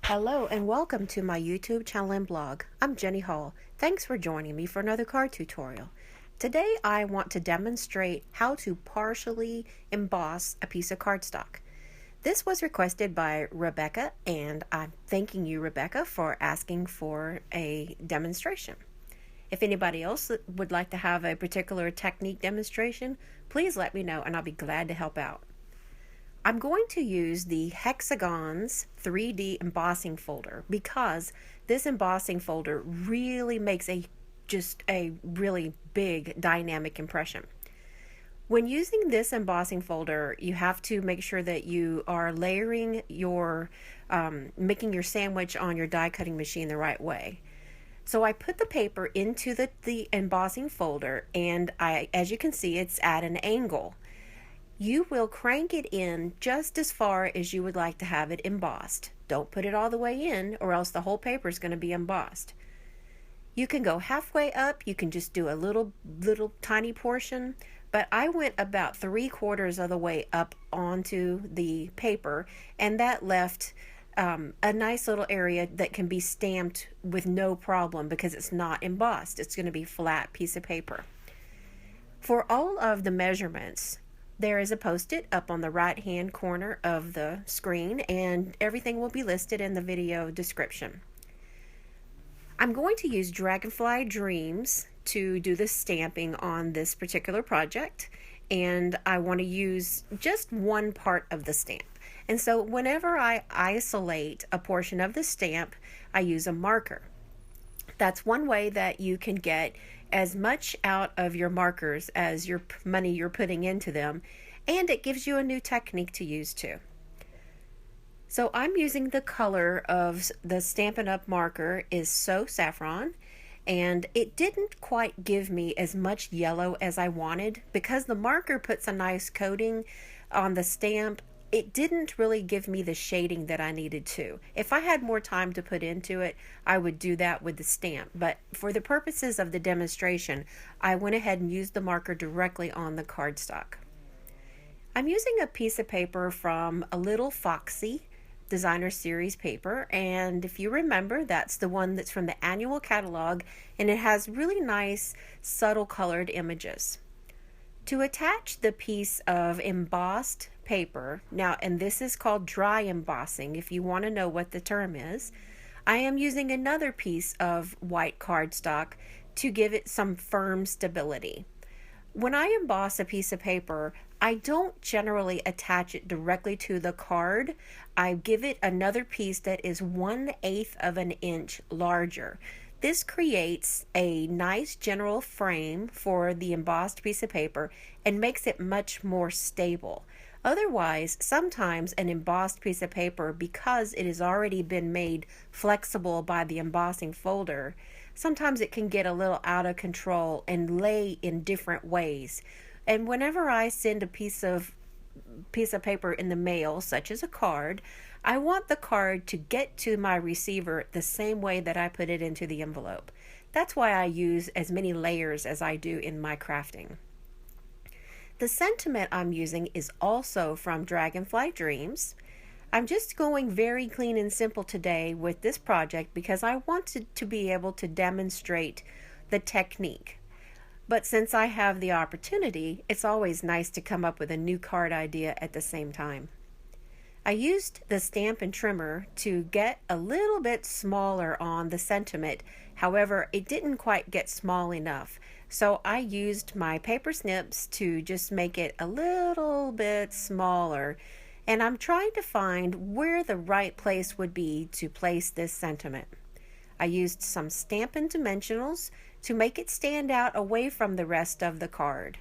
Hello and welcome to my YouTube channel and blog. I'm Jenny Hall. Thanks for joining me for another card tutorial. Today I want to demonstrate how to partially emboss a piece of cardstock. This was requested by Rebecca, and I'm thanking you, Rebecca, for asking for a demonstration. If anybody else would like to have a particular technique demonstration, please let me know and I'll be glad to help out. I'm going to use the Hexagons 3D embossing folder because this embossing folder really makes just a really big dynamic impression. When using this embossing folder, you have to make sure that you are layering your, making your sandwich on your die cutting machine the right way. So I put the paper into the embossing folder, and as you can see, it's at an angle. You will crank it in just as far as you would like to have it embossed. Don't put it all the way in, or else the whole paper is going to be embossed. You can go halfway up, you can just do a little tiny portion, but I went about 3/4 of the way up onto the paper, and that left a nice little area that can be stamped with no problem because it's not embossed. It's going to be a flat piece of paper. For all of the measurements, there is a post-it up on the right-hand corner of the screen, and everything will be listed in the video description. I'm going to use Dragonfly Dreams to do the stamping on this particular project, and I want to use just one part of the stamp. And so whenever I isolate a portion of the stamp, I use a marker. That's one way that you can get as much out of your markers as your money you're putting into them, and it gives you a new technique to use too. So I'm using the color of the Stampin' Up marker is So Saffron, and it didn't quite give me as much yellow as I wanted because the marker puts a nice coating on the stamp. It didn't really give me the shading that I needed to. If I had more time to put into it, I would do that with the stamp. But for the purposes of the demonstration, I went ahead and used the marker directly on the cardstock. I'm using a piece of paper from a Little Foxy Designer Series paper, and if you remember, that's the one that's from the annual catalog, and it has really nice subtle colored images. To attach the piece of embossed paper, now, and this is called dry embossing if you want to know what the term is, I am using another piece of white cardstock to give it some firm stability. When I emboss a piece of paper, I don't generally attach it directly to the card. I give it another piece that is 1/8 of an inch larger. This creates a nice general frame for the embossed piece of paper and makes it much more stable. Otherwise, sometimes an embossed piece of paper, because it has already been made flexible by the embossing folder, sometimes it can get a little out of control and lay in different ways. And whenever I send a piece of paper in the mail, such as a card, I want the card to get to my receiver the same way that I put it into the envelope. That's why I use as many layers as I do in my crafting. The sentiment I'm using is also from Dragonfly Dreams. I'm just going very clean and simple today with this project because I wanted to be able to demonstrate the technique. But since I have the opportunity, it's always nice to come up with a new card idea at the same time. I used the Stampin' Trimmer to get a little bit smaller on the sentiment. However, it didn't quite get small enough. So I used my paper snips to just make it a little bit smaller. And I'm trying to find where the right place would be to place this sentiment. I used some Stampin' Dimensionals to make it stand out away from the rest of the card.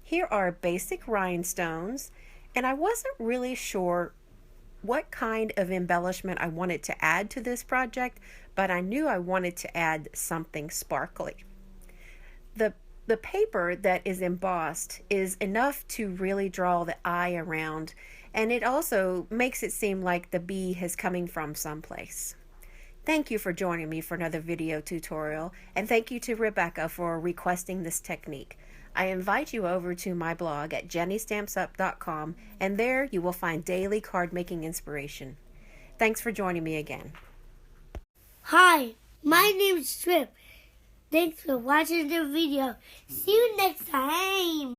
Here are basic rhinestones, and I wasn't really sure what kind of embellishment I wanted to add to this project, but I knew I wanted to add something sparkly. The paper that is embossed is enough to really draw the eye around, and it also makes it seem like the bee is coming from someplace. Thank you for joining me for another video tutorial, and thank you to Rebecca for requesting this technique. I invite you over to my blog at jennystampsup.com, and there you will find daily card making inspiration. Thanks for joining me again. Hi, my name is Trip. Thanks for watching the video. See you next time.